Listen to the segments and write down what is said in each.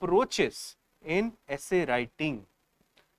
approaches in essay writing.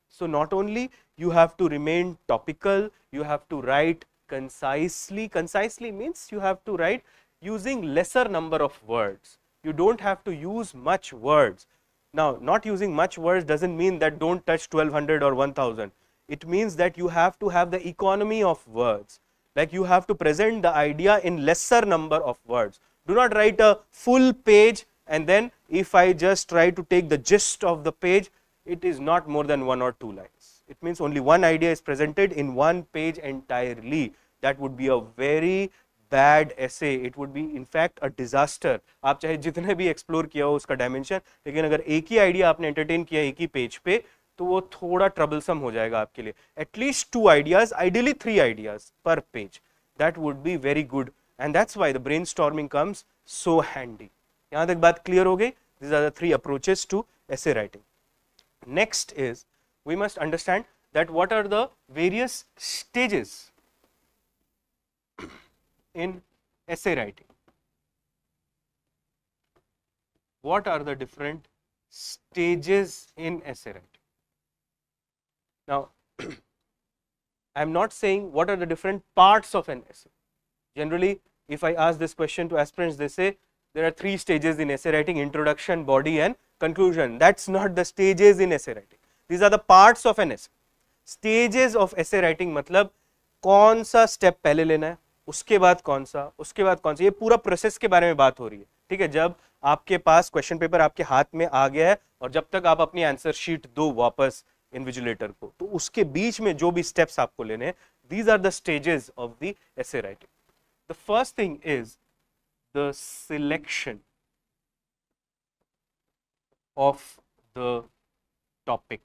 So not only you have to remain topical, you have to write concisely. Concisely means you have to write using lesser number of words. You don't have to use much words. Now, not using much words doesn't mean that don't touch 1200 or 1000. It means that you have to have the economy of words. Like you have to present the idea in lesser number of words. Do not write a full page and then if I just try to take the gist of the page, it is not more than 1 or 2 lines. It means only one idea is presented in one page entirely. That would be a very bad essay. It would be in fact a disaster. आप चाहे जितने भी explore किया हो उसका dimension, लेकिन अगर एक ही idea आपने entertain किया एक ही page पे, तो वो थोड़ा troublesome हो जाएगा आपके लिए. At least 2 ideas, ideally 3 ideas per page. That would be very good, and that's why the brainstorming comes so handy. यहाँ तक बात clear हो गई? These are the 3 approaches to essay writing. Next is, we must understand that what are the various stages in essay writing. What are the different stages in essay writing? Now, I am not saying what are the different parts of an essay. Generally, if I ask this question to aspirants, they say there are 3 stages in essay writing: introduction, body and conclusion. That's not the stages in essay writing. These are the parts of an essay. Stages of essay writing मतलब कौन सा step पहले लेना है, उसके बाद कौन सा, उसके बाद कौन सा, ये पूरा प्रोसेस के बारे में बात हो रही है. ठीक है, जब आपके पास क्वेश्चन पेपर आपके हाथ में आ गया है और जब तक आप अपनी आंसर शीट दो वापस इन्विजिलेटर को, तो उसके बीच में जो भी स्टेप्स आपको लेने हैं, these are the stages of the essay writing. The first thing is the selection of the topic.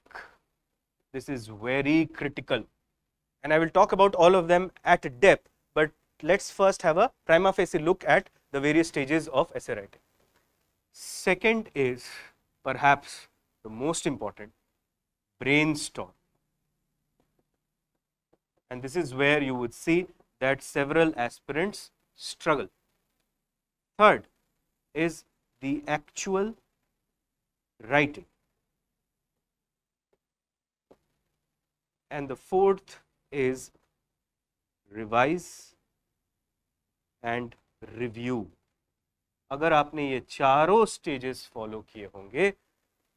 This is very critical, and I will talk about all of them at depth, but let's first have a prima facie look at the various stages of essay writing. Second is perhaps the most important, brainstorm, and this is where you would see that several aspirants struggle. Third is the actual writing, and the fourth is revise and review. अगर आपने ये चारों stages follow किए होंगे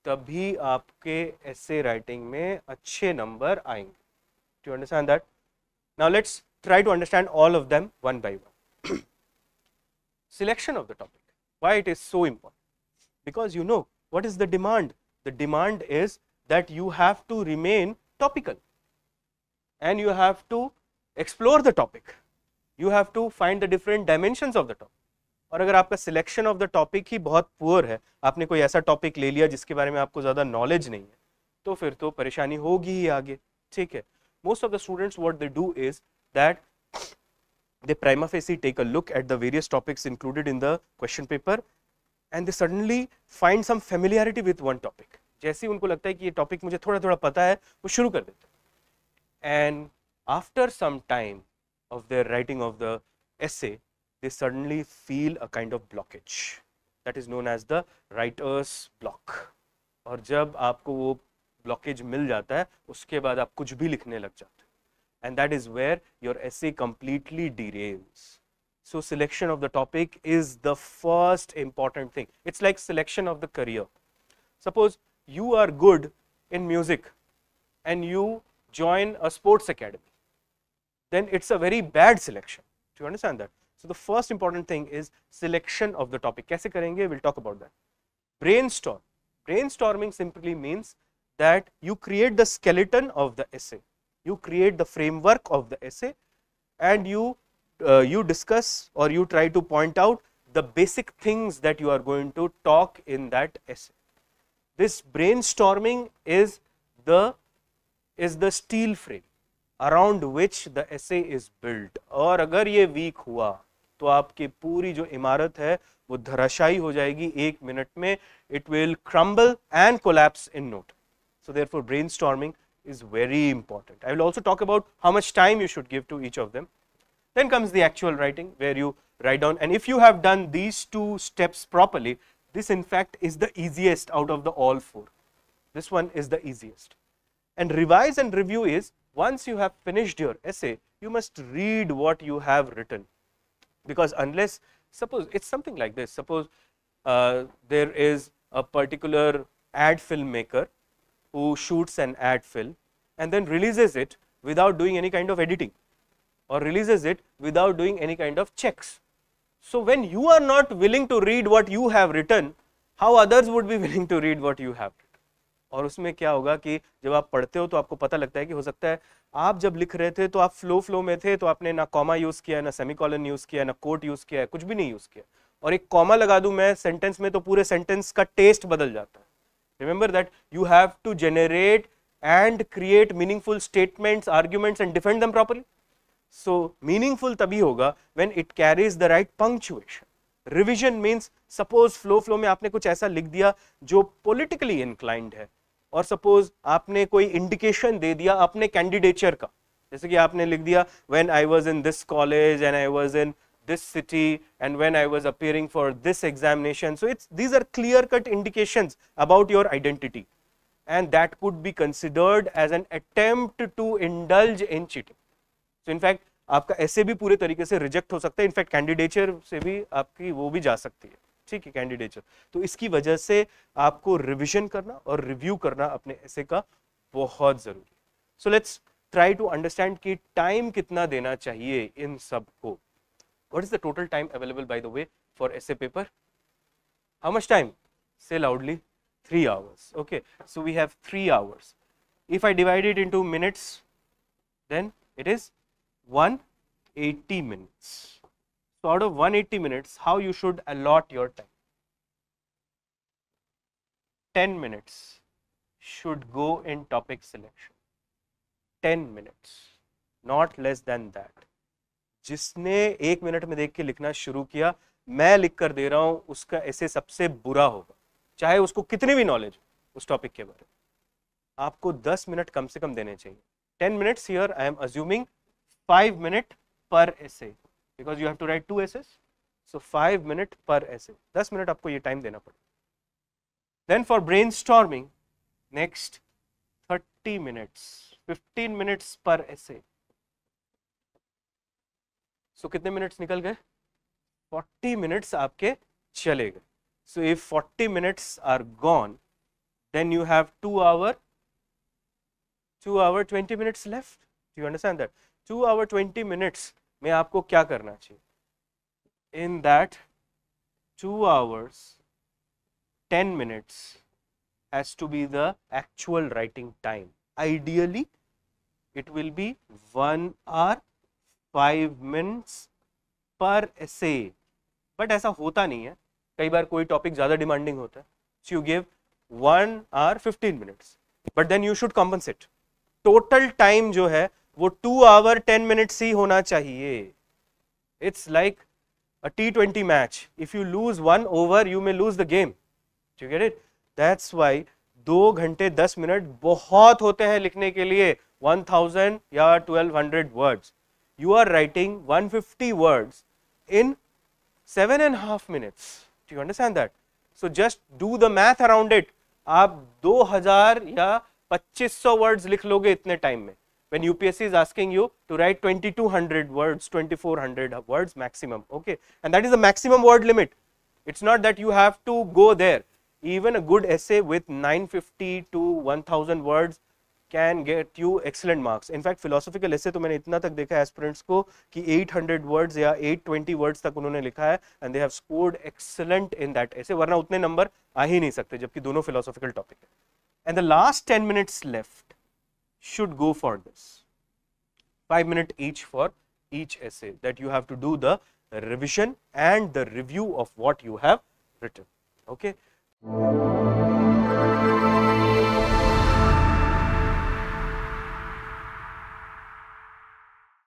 तभी आपके essay writing में अच्छे नंबर आएंगे. Do you understand that? Now let's try to understand all of them one by one. Selection of the topic. Why it is so important? Because you know what is the demand? The demand is that you have to remain topical and you have to explore the topic. You have to find the different dimensions of the topic. और अगर आपका selection of the topic ही बहुत poor है, आपने कोई ऐसा topic ले लिया जिसके बारे में आपको ज़्यादा नॉलेज नहीं है, तो फिर तो परेशानी होगी ही आगे. ठीक है, most of the students what they do is that they prima facie take a look at the various topics included in the question paper and they suddenly find some familiarity with one topic. जैसे उनको लगता है कि ये topic मुझे थोड़ा थोड़ा पता है, वो शुरू कर देते हैं. And after some time of their writing of the essay, they suddenly feel a kind of blockage that is known as the writer's block. और जब आपको वो blockage मिल जाता है, उसके बाद आप कुछ भी लिखने लग जाते हैं. And that is where your essay completely derails. So selection of the topic is the first important thing. It's like selection of the career. Suppose you are good in music and you join a sports academy, then it's a very bad selection. Do you understand that? So the first important thing is selection of the topic. कैसे करेंगे? We'll talk about that. Brainstorm. Brainstorming simply means that you create the skeleton of the essay. You create the framework of the essay and you discuss or you try to point out the basic things that you are going to talk in that essay. This brainstorming is the steel frame around which the essay is built. और अगर ये weak हुआ तो आपकी पूरी जो इमारत है वो धराशायी हो जाएगी 1 मिनट में. It will crumble and collapse in no time. So therefore brainstorming is very important. I will also talk about how much time you should give to each of them. Then comes the actual writing where you write down, and if you have done these 2 steps properly, This in fact is the easiest out of the all four. This one is the easiest. And revise and review is, once you have finished your essay, you must read what you have written. Because unless, suppose it's something like this, suppose there is a particular ad filmmaker who shoots an ad film and then releases it without doing any kind of editing, or releases it without doing any kind of checks. So when you are not willing to read what you have written, how others would be willing to read what you have written? और उसमें क्या होगा कि जब आप पढ़ते हो तो आपको पता लगता है कि हो सकता है आप जब लिख रहे थे तो आप फ्लो में थे, तो आपने ना कॉमा यूज किया, ना सेमीकोलन यूज किया, ना कोट यूज किया, कुछ भी नहीं यूज किया, और एक कॉमा लगा दूं मैं सेंटेंस में तो पूरे सेंटेंस का टेस्ट बदल जाता है. Remember that you have to generate and create meaningful statements, arguments and defend them properly. So meaningful तभी होगा when it carries the right punctuation. Revision means suppose flow में आपने कुछ ऐसा लिख दिया जो politically inclined है, और suppose आपने कोई indication दे दिया अपने candidature का, जैसे कि आपने लिख दिया when I was in this college and I was in this city and when I was appearing for this examination. So these are clear cut indications about your identity, and that could be considered as an attempt to indulge in cheating. So in fact आपका ऐसे भी पूरे तरीके से reject हो सकता है, in fact candidature से भी आपकी वो भी जा सकती है, ठीक है, कैंडिडेचर. तो इसकी वजह से आपको रिवीजन करना और रिव्यू करना अपने ऐसे का बहुत जरूरी है. So let's try to understand कि टाइम कितना देना चाहिए इन सब को. What is the total time available by the way for ऐसे paper? How much time? Say loudly. 3 hours. Okay, so we have 3 hours. If I divide it into minutes, then it is 180 minutes. So out of 180 minutes, how you should allot your time? 10 minutes should go in topic selection. 10 minutes, not less than that. जिसने 1 minute में देख के लिखना शुरू किया, मैं लिख कर दे रहा हूं, उसका ऐसे सबसे बुरा होगा, चाहे उसको कितनी भी नॉलेज उस टॉपिक के बारे में. आपको 10 मिनट कम से कम देने चाहिए. 10 minutes here I am assuming 5 minutes per essay because you have to write 2 essays. So 5 minutes per essay. 10 minute आपको ये टाइम देना पड़ेगा. Then for brainstorming, next 30 minutes, 15 minutes per essay. So कितने मिनट्स निकल गए? 40 minutes आपके चले गए. So if 40 minutes are gone, then you have 2 hour 20 minutes left. Do you understand that? 2 hour 20 minutes में आपको क्या करना चाहिए? In that 2 hours 10 minutes has to be the actual writing time. Ideally it will be 1 hour 5 minutes per essay, but ऐसा होता नहीं है. कई बार कोई टॉपिक ज्यादा डिमांडिंग होता है, so you give 1 hour 15 minutes, but then you should compensate. Total time जो है वो 2 hour 10 minutes ही होना चाहिए. It's like a T20 match. If you lose 1 over you may lose the game. You get it? That's why 2 घंटे 10 minute बहुत होते हैं लिखने के लिए 1000 या 1200 words. You are writing 150 words in 7.5 minutes. Do you understand that? So just do the math around it. आप 2000 या 2500 words लिख लोगे इतने टाइम में. When UPSC is asking you to write 2200 words, 2400 words maximum, okay, and that is the maximum word limit. It's not that you have to go there. Even a good essay with 950 to 1000 words can get you excellent marks. In fact, philosophical essay तो मैंने इतना तक देखा है aspirants को कि 800 words या 820 words तक उन्होंने लिखा है, and they have scored excellent in that essay. वरना उतने नंबर आ ही नहीं सकते जबकि दोनों philosophical topic है. And the last 10 minutes left should go for this. 5 minutes each for each essay, that you have to do the revision and the review of what you have written. Okay.